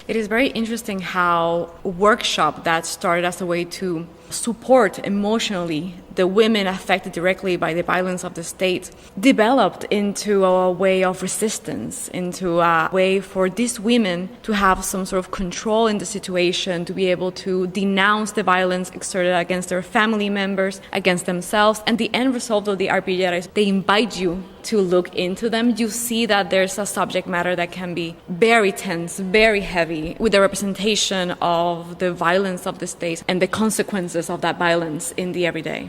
It is very interesting how a workshop that started as a way to support emotionally the women affected directly by the violence of the state developed into a way of resistance, into a way for these women to have some sort of control in the situation, to be able to denounce the violence exerted against their family members, against themselves. And the end result of the Arpilleras, they invite you to look into them. You see that there's a subject matter that can be very tense, very heavy, with the representation of the violence of the state and the consequences of that violence in the everyday.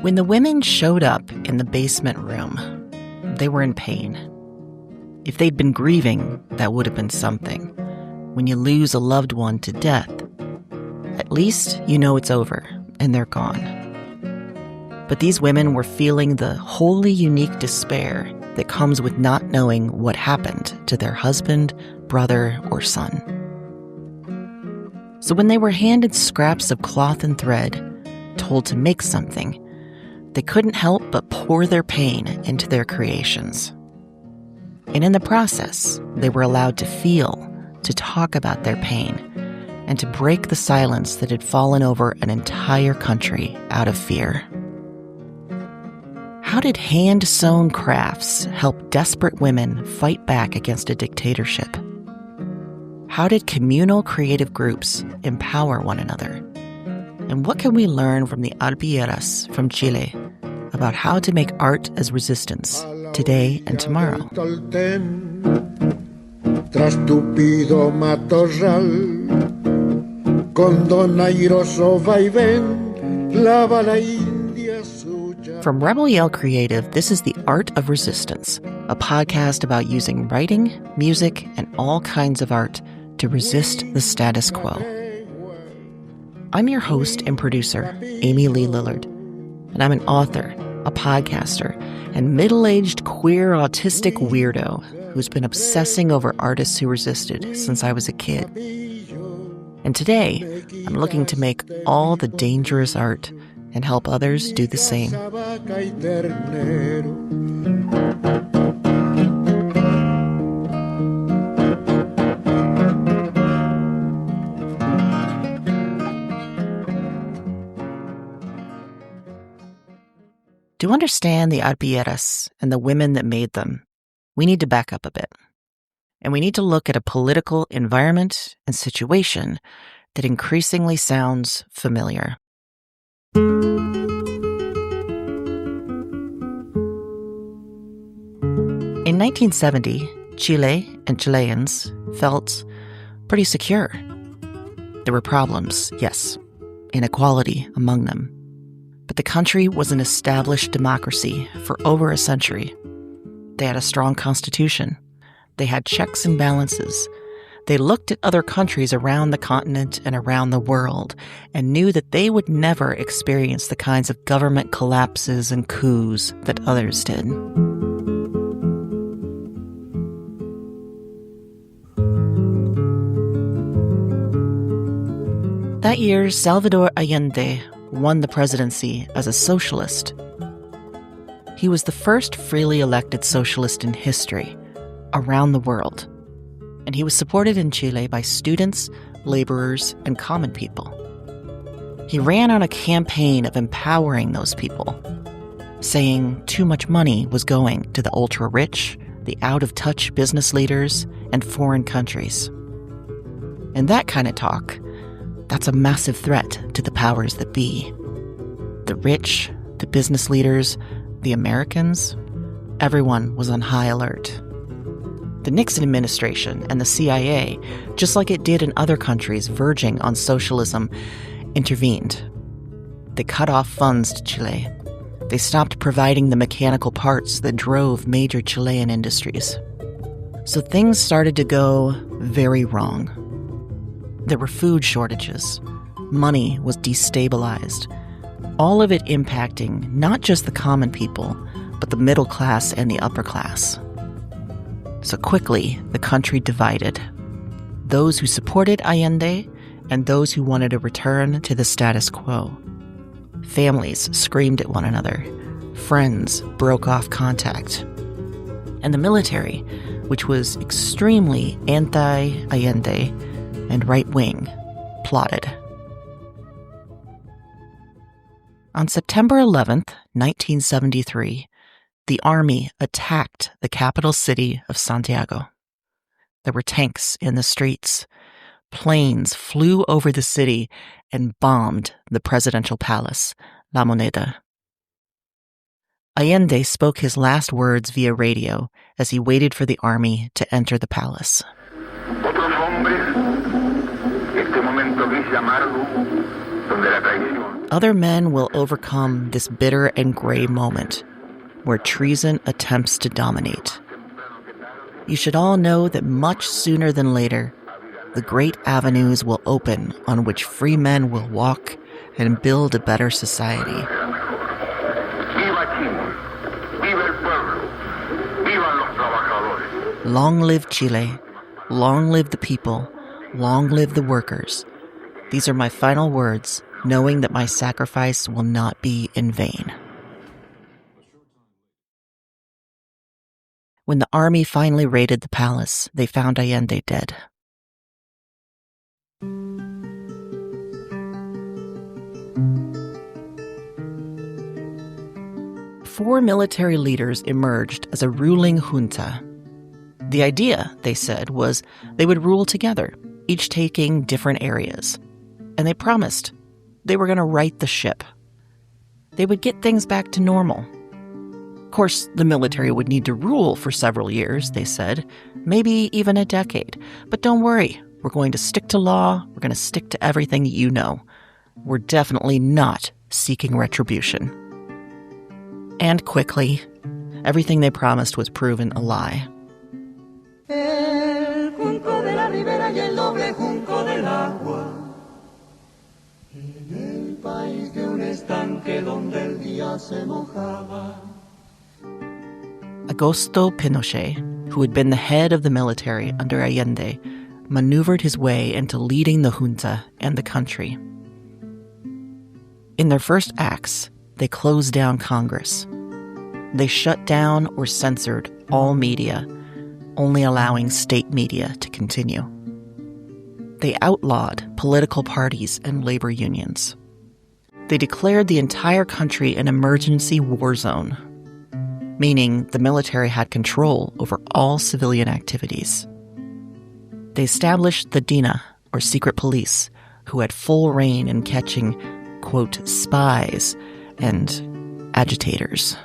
When the women showed up in the basement room, they were in pain. If they'd been grieving, that would have been something. When you lose a loved one to death, at least you know it's over and they're gone. But these women were feeling the wholly unique despair that comes with not knowing what happened to their husband, brother, or son. So when they were handed scraps of cloth and thread, told to make something, they couldn't help but pour their pain into their creations. And in the process, they were allowed to feel, to talk about their pain, and to break the silence that had fallen over an entire country out of fear. How did hand-sewn crafts help desperate women fight back against a dictatorship? How did communal creative groups empower one another? And what can we learn from the Arpilleras from Chile about how to make art as resistance today and tomorrow? From Rebel Yell Creative, this is The Art of Resistance, a podcast about using writing, music, and all kinds of art to resist the status quo. I'm your host and producer, Amy Lee Lillard, and I'm an author, a podcaster, and middle-aged queer autistic weirdo who's been obsessing over artists who resisted since I was a kid. And today, I'm looking to make all the dangerous art and help others do the same. To understand the Arpilleras and the women that made them, we need to back up a bit. And we need to look at a political environment and situation that increasingly sounds familiar. In 1970, Chile and Chileans felt pretty secure. There were problems, yes, inequality among them. But the country was an established democracy for over a century. They had a strong constitution. They had checks and balances. They looked at other countries around the continent and around the world and knew that they would never experience the kinds of government collapses and coups that others did. That year, Salvador Allende won the presidency as a socialist. He was the first freely elected socialist in history around the world, and he was supported in Chile by students, laborers, and common people. He ran on a campaign of empowering those people, saying too much money was going to the ultra-rich, the out-of-touch business leaders, and foreign countries. And that kind of talk, that's a massive threat to the powers that be. The rich, the business leaders, the Americans, everyone was on high alert. The Nixon administration and the CIA, just like it did in other countries verging on socialism, intervened. They cut off funds to Chile. They stopped providing the mechanical parts that drove major Chilean industries. So things started to go very wrong. There were food shortages. Money was destabilized. All of it impacting not just the common people, but the middle class and the upper class. So quickly, the country divided. Those who supported Allende and those who wanted a return to the status quo. Families screamed at one another. Friends broke off contact. And the military, which was extremely anti-Allende and right-wing, plotted. On September 11th, 1973, the army attacked the capital city of Santiago. There were tanks in the streets. Planes flew over the city and bombed the presidential palace, La Moneda. Allende spoke his last words via radio as he waited for the army to enter the palace. Other men will overcome this bitter and gray moment where treason attempts to dominate. You should all know that much sooner than later, the great avenues will open on which free men will walk and build a better society. Long live Chile, long live the people, long live the workers. These are my final words, knowing that my sacrifice will not be in vain. When the army finally raided the palace, they found Allende dead. Four military leaders emerged as a ruling junta. The idea, they said, was they would rule together, each taking different areas. And they promised they were going to right the ship. They would get things back to normal. Of course, the military would need to rule for several years, they said, maybe even a decade. But don't worry, we're going to stick to law, we're going to stick to everything that you know. We're definitely not seeking retribution. And quickly, everything they promised was proven a lie. El junco de la ribera y el doble junco del agua. En el país de un estanque donde el día se mojaba. Augusto Pinochet, who had been the head of the military under Allende, maneuvered his way into leading the junta and the country. In their first acts, they closed down Congress. They shut down or censored all media, only allowing state media to continue. They outlawed political parties and labor unions. They declared the entire country an emergency war zone, meaning the military had control over all civilian activities. They established the DINA, or secret police, who had full reign in catching, quote, spies and agitators.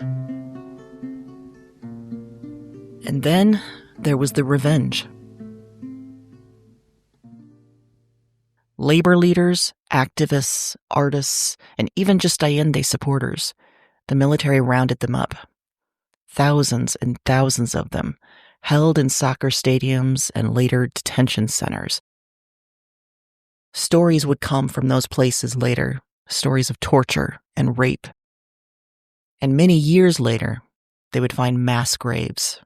And then there was the revenge. Labor leaders, activists, artists, and even just Allende supporters, the military rounded them up. Thousands and thousands of them, held in soccer stadiums and later detention centers. Stories would come from those places later, stories of torture and rape. And many years later, they would find mass graves.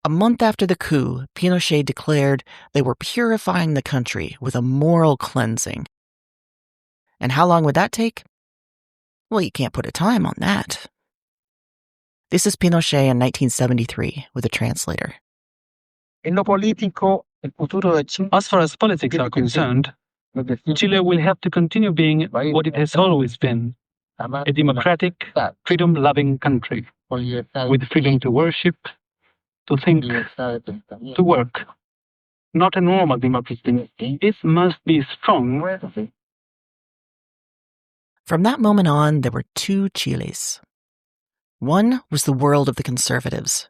A month after the coup, Pinochet declared they were purifying the country with a moral cleansing. And how long would that take? Well, you can't put a time on that. This is Pinochet in 1973 with a translator. As far as politics are concerned, Chile will have to continue being what it has always been, a democratic, freedom-loving country, with freedom to worship, to think, to work. Not a normal democracy. It must be strong. From that moment on, there were two Chiles. One was the world of the conservatives,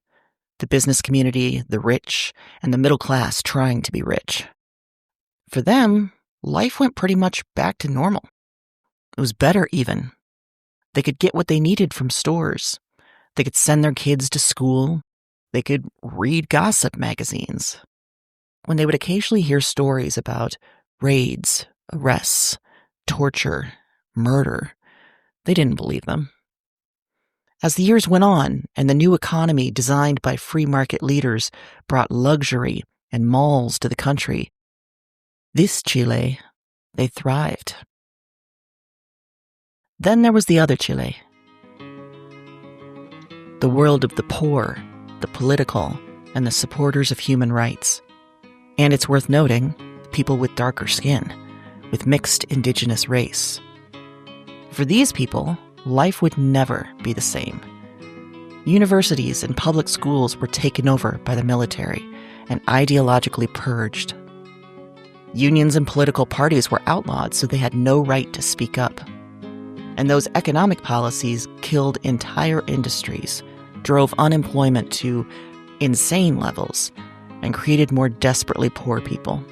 the business community, the rich, and the middle class trying to be rich. For them, life went pretty much back to normal. It was better even. They could get what they needed from stores. They could send their kids to school. They could read gossip magazines. When they would occasionally hear stories about raids, arrests, torture, murder, they didn't believe them. As the years went on and the new economy designed by free market leaders brought luxury and malls to the country, This Chile, they thrived. Then there was the other Chile. The world of the poor, the political, and the supporters of human rights. And it's worth noting, people with darker skin, with mixed indigenous race. For these people, life would never be the same. Universities and public schools were taken over by the military and ideologically purged. Unions and political parties were outlawed, so they had no right to speak up. And those economic policies killed entire industries, drove unemployment to insane levels, and created more desperately poor people.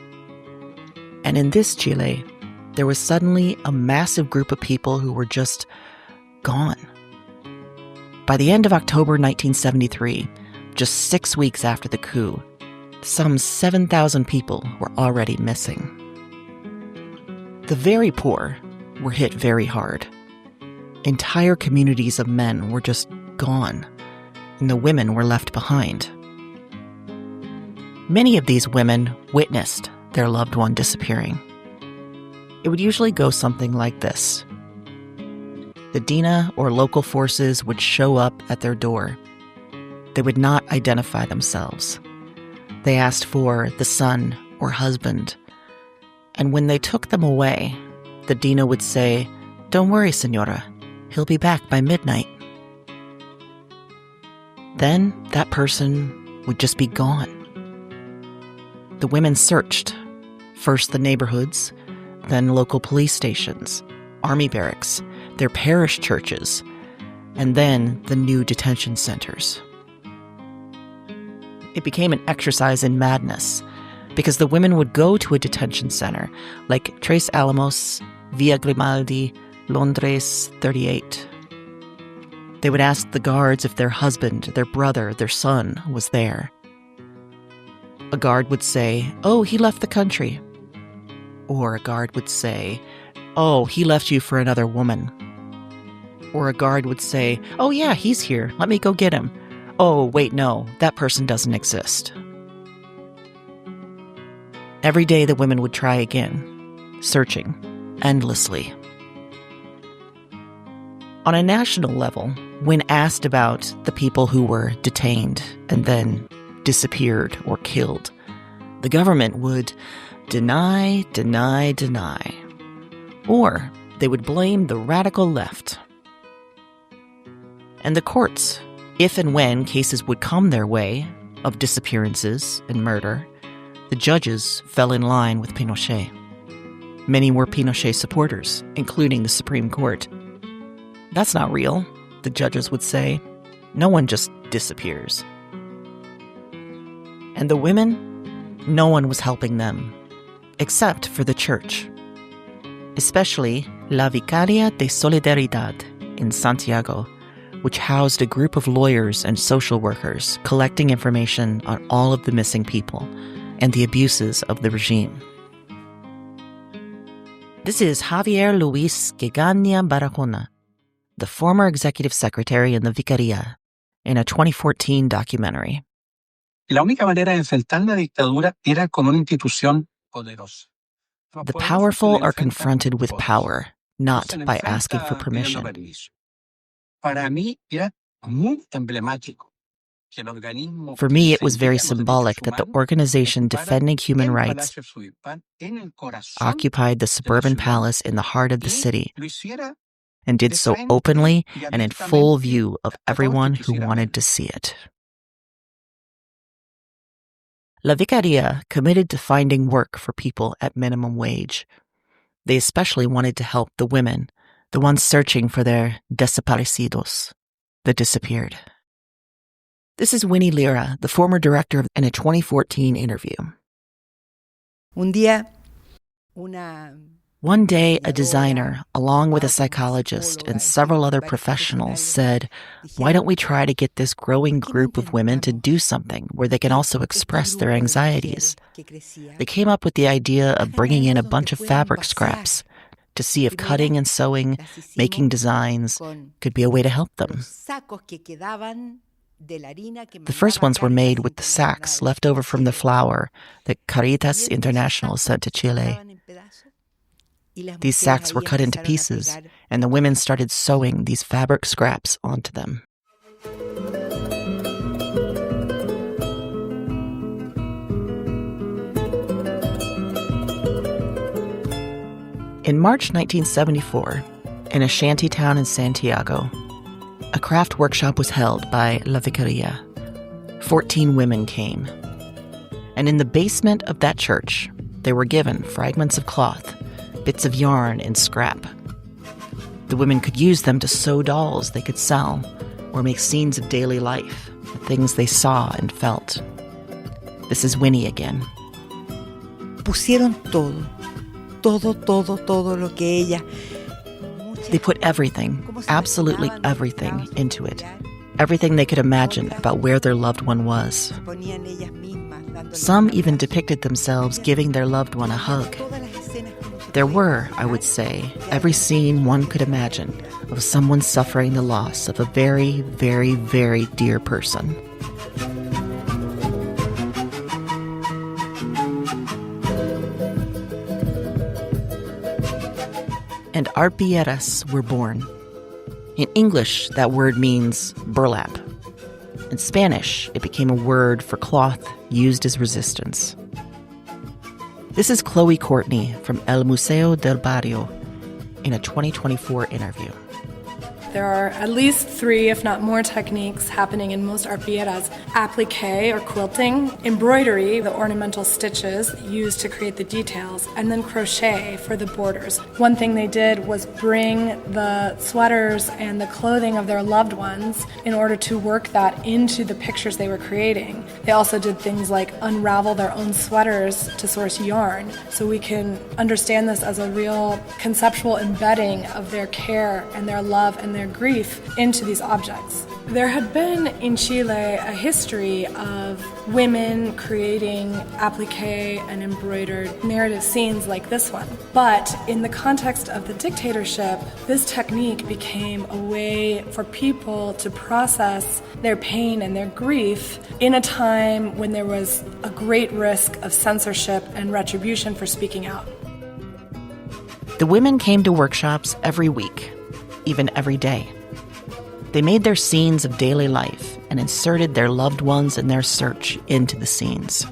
And in this Chile, there was suddenly a massive group of people who were just gone. By the end of October 1973, just 6 weeks after the coup, some 7,000 people were already missing. The very poor were hit very hard. Entire communities of men were just gone, and the women were left behind. Many of these women witnessed their loved one disappearing. It would usually go something like this. The DINA or local forces would show up at their door. They would not identify themselves. They asked for the son or husband. And when they took them away, the DINA would say, "Don't worry, señora. He'll be back by midnight." Then that person would just be gone. The women searched, first the neighborhoods, then local police stations, army barracks, their parish churches, and then the new detention centers. It became an exercise in madness, because the women would go to a detention center like Tres Alamos, Via Grimaldi, Londres 38. They would ask the guards if their husband, their brother, their son was there. A guard would say, "Oh, he left the country." Or a guard would say, "Oh, he left you for another woman." Or a guard would say, "Oh yeah, he's here. Let me go get him." "Oh, wait, no, that person doesn't exist." Every day the women would try again, searching endlessly. On a national level, when asked about the people who were detained and then disappeared or killed, the government would deny. Or they would blame the radical left. And the courts, if and when cases would come their way of disappearances and murder, the judges fell in line with Pinochet. Many were Pinochet supporters, including the Supreme Court. "That's not real," the judges would say. "No one just disappears." And the women, no one was helping them, except for the church. Especially La Vicaria de Solidaridad in Santiago, which housed a group of lawyers and social workers collecting information on all of the missing people and the abuses of the regime. This is Javier Luis Quegaña Barahona, the former executive secretary in the Vicaria, in a 2014 documentary. La única manera de enfrentar la dictadura era con una institución poderosa. The powerful are confronted with power, not by asking for permission. Para mí era muy emblemático. For me, it was very symbolic that the organization defending human rights occupied the suburban palace in the heart of the city and did so openly and in full view of everyone who wanted to see it. La Vicaria committed to finding work for people at minimum wage. They especially wanted to help the women, the ones searching for their desaparecidos, the disappeared. This is Winnie Lira, the former director, in a 2014 interview. One day, a designer, along with a psychologist and several other professionals, said, "Why don't we try to get this growing group of women to do something where they can also express their anxieties?" They came up with the idea of bringing in a bunch of fabric scraps to see if cutting and sewing, making designs, could be a way to help them. The first ones were made with the sacks left over from the flour that Caritas International sent to Chile. These sacks were cut into pieces, and the women started sewing these fabric scraps onto them. In March 1974, in a shanty town in Santiago, a craft workshop was held by La Vicaria. 14 women came. And in the basement of that church, they were given fragments of cloth, bits of yarn, and scrap. The women could use them to sew dolls they could sell or make scenes of daily life, the things they saw and felt. This is Winnie again. Pusieron todo lo que ella. They put everything, absolutely everything, into it. Everything they could imagine about where their loved one was. Some even depicted themselves giving their loved one a hug. There were, I would say, every scene one could imagine of someone suffering the loss of a very, very, very dear person. And arpilleras were born. In English, that word means burlap. In Spanish, it became a word for cloth used as resistance. This is Chloe Courtney from El Museo del Barrio in a 2024 interview. There are at least 3, if not more, techniques happening in most arpilleras. Applique, or quilting, embroidery, the ornamental stitches used to create the details, and then crochet for the borders. One thing they did was bring the sweaters and the clothing of their loved ones in order to work that into the pictures they were creating. They also did things like unravel their own sweaters to source yarn, so we can understand this as a real conceptual embedding of their care and their love and their grief into these objects. There had been in Chile a history of women creating applique and embroidered narrative scenes like this one. But in the context of the dictatorship, this technique became a way for people to process their pain and their grief in a time when there was a great risk of censorship and retribution for speaking out. The women came to workshops every week, even every day. They made their scenes of daily life and inserted their loved ones and their search into the scenes.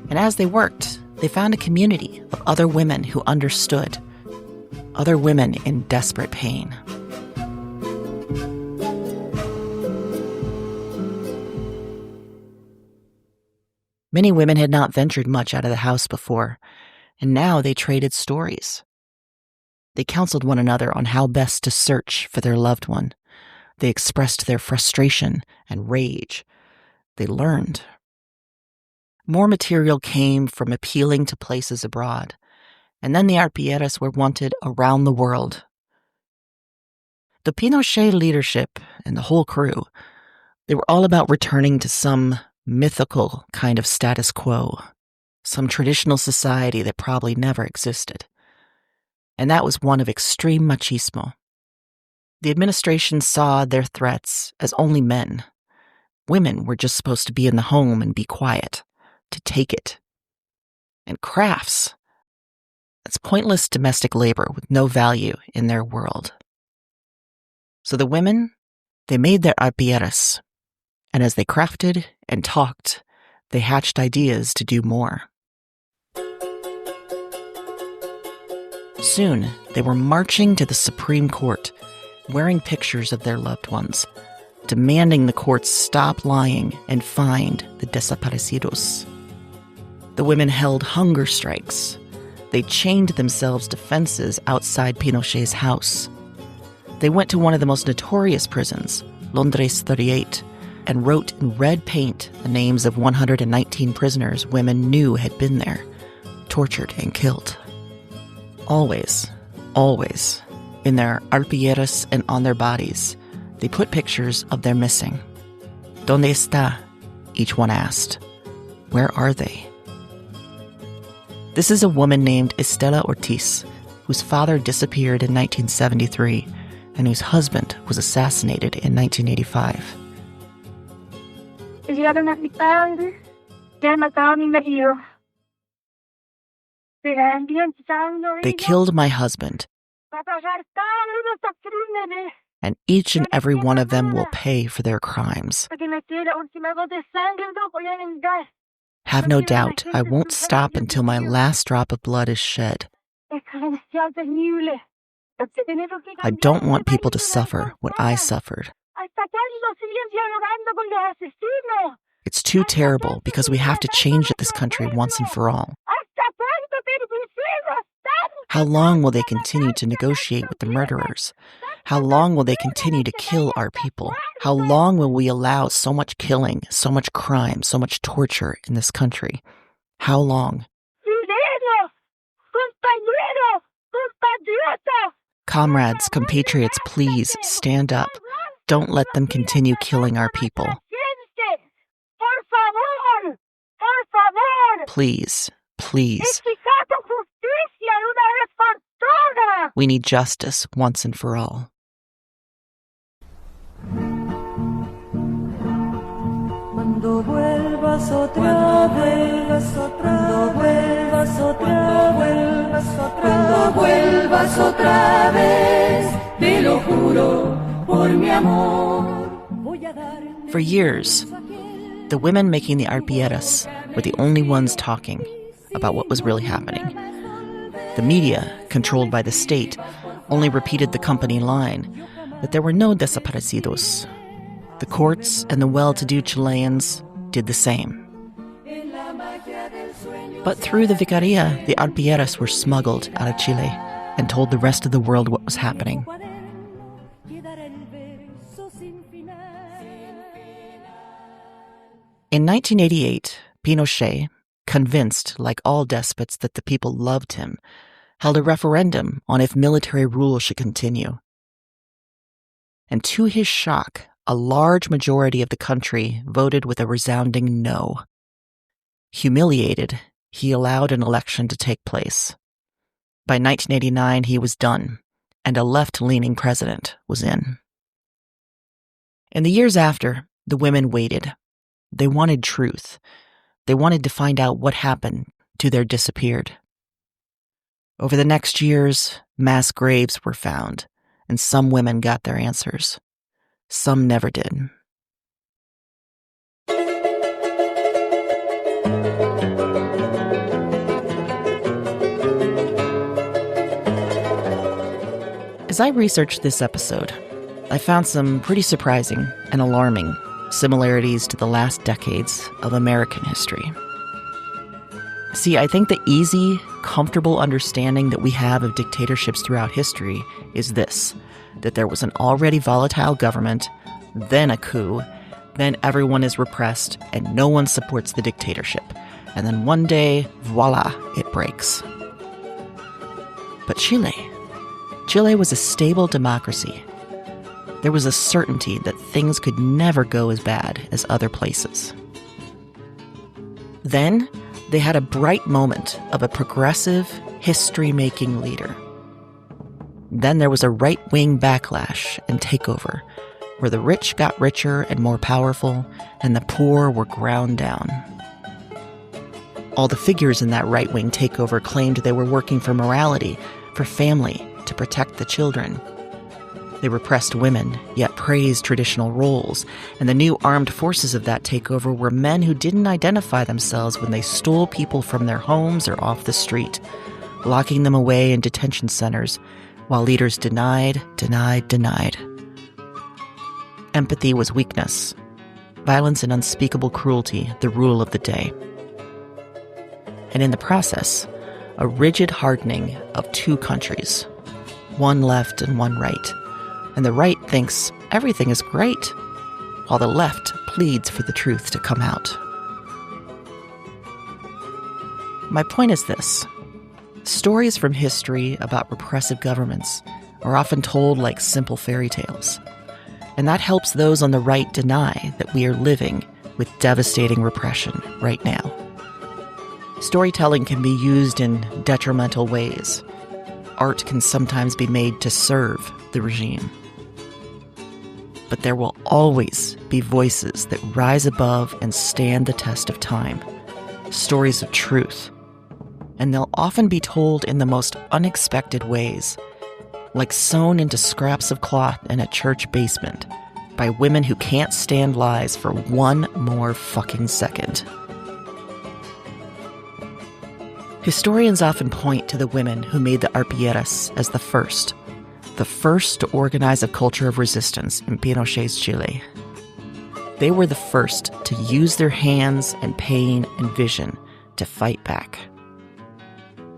And as they worked, they found a community of other women who understood, other women in desperate pain. Many women had not ventured much out of the house before, and now they traded stories. They counseled one another on how best to search for their loved one. They expressed their frustration and rage. They learned. More material came from appealing to places abroad, and then the arpilleras were wanted around the world. The Pinochet leadership and the whole crew, they were all about returning to some mythical kind of status quo, some traditional society that probably never existed. And that was one of extreme machismo. The administration saw their threats as only men. Women were just supposed to be in the home and be quiet, to take it. And crafts, that's pointless domestic labor with no value in their world. So the women, they made their arpilleras, and as they crafted and talked, they hatched ideas to do more. Soon, they were marching to the Supreme Court, wearing pictures of their loved ones, demanding the courts stop lying and find the desaparecidos. The women held hunger strikes. They chained themselves to fences outside Pinochet's house. They went to one of the most notorious prisons, Londres 38, and wrote in red paint the names of 119 prisoners women knew had been there, tortured and killed. Always, always, in their arpilleras and on their bodies, they put pictures of their missing. ¿Dónde está? Each one asked. Where are they? This is a woman named Estela Ortiz, whose father disappeared in 1973 and whose husband was assassinated in 1985. They killed my husband, and each and every one of them will pay for their crimes. Have no doubt, I won't stop until my last drop of blood is shed. I don't want people to suffer what I suffered. It's too terrible because we have to change this country once and for all. How long will they continue to negotiate with the murderers? How long will they continue to kill our people? How long will we allow so much killing, so much crime, so much torture in this country? How long? Comrades, compatriots, please stand up. Don't let them continue killing our people. Please, please. We need justice once and for all. Cuando vuelvas otra vez, cuando vuelvas otra vez, cuando vuelvas otra vez, te lo juro por mi amor. For years, the women making the arpilleras were the only ones talking about what was really happening. The media, controlled by the state, only repeated the company line that there were no desaparecidos. The courts and the well-to-do Chileans did the same. But through the Vicaría, the arpilleras were smuggled out of Chile and told the rest of the world what was happening. In 1988, Pinochet, convinced, like all despots, that the people loved him, held a referendum on if military rule should continue. And to his shock, a large majority of the country voted with a resounding no. Humiliated, he allowed an election to take place. By 1989, he was done, and a left-leaning president was in. In the years after, the women waited. They wanted truth. They wanted to find out what happened to their disappeared. Over the next years, mass graves were found, and some women got their answers. Some never did. As I researched this episode, I found some pretty surprising and alarming similarities to the last decades of American history. See, I think the easy, comfortable understanding that we have of dictatorships throughout history is this: that there was an already volatile government, then a coup, then everyone is repressed and no one supports the dictatorship. And then one day, voila, it breaks. But Chile was a stable democracy. There was a certainty that things could never go as bad as other places. Then, they had a bright moment of a progressive, history-making leader. Then there was a right-wing backlash and takeover, where the rich got richer and more powerful, and the poor were ground down. All the figures in that right-wing takeover claimed they were working for morality, for family, to protect the children. They repressed women, yet praised traditional roles, and the new armed forces of that takeover were men who didn't identify themselves when they stole people from their homes or off the street, locking them away in detention centers, while leaders denied. Empathy was weakness. Violence and unspeakable cruelty, the rule of the day. And in the process, a rigid hardening of two countries, one left and one right. And the right thinks everything is great, while the left pleads for the truth to come out. My point is this: stories from history about repressive governments are often told like simple fairy tales, and that helps those on the right deny that we are living with devastating repression right now. Storytelling can be used in detrimental ways. Art can sometimes be made to serve the regime. But there will always be voices that rise above and stand the test of time. Stories of truth. And they'll often be told in the most unexpected ways, like sewn into scraps of cloth in a church basement by women who can't stand lies for one more fucking second. Historians often point to the women who made the Arpilleras as the first to organize a culture of resistance in Pinochet's Chile. They were the first to use their hands and pain and vision to fight back.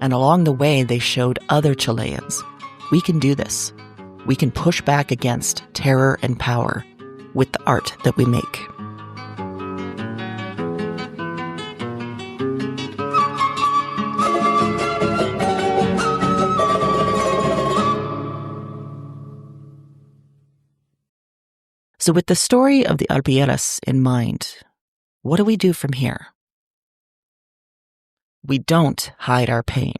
And along the way, they showed other Chileans, we can do this. We can push back against terror and power with the art that we make. So with the story of the Arpilleras in mind, what do we do from here? We don't hide our pain,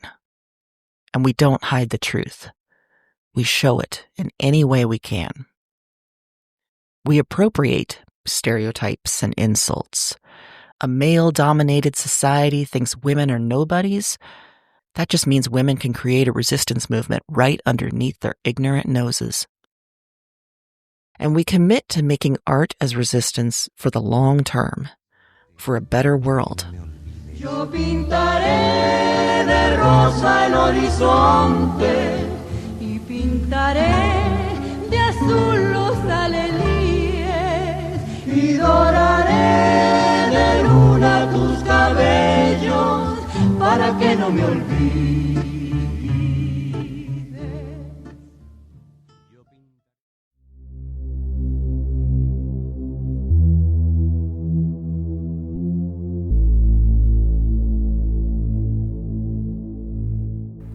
and we don't hide the truth. We show it in any way we can. We appropriate stereotypes and insults. A male-dominated society thinks women are nobodies. That just means women can create a resistance movement right underneath their ignorant noses. And we commit to making art as resistance for the long term, for a better world. Yo pintaré de rosa el horizonte y pintaré de azul los alelíes y doraré de luna tus cabellos para que no me olvides.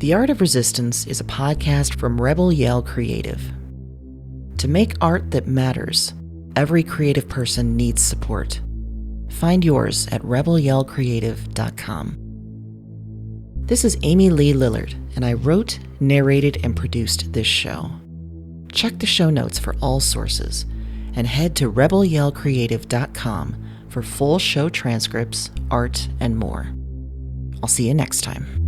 The Art of Resistance is a podcast from Rebel Yell Creative. To make art that matters, every creative person needs support. Find yours at rebelyellcreative.com. This is Amy Lee Lillard, and I wrote, narrated, and produced this show. Check the show notes for all sources, and head to rebelyellcreative.com for full show transcripts, art, and more. I'll see you next time.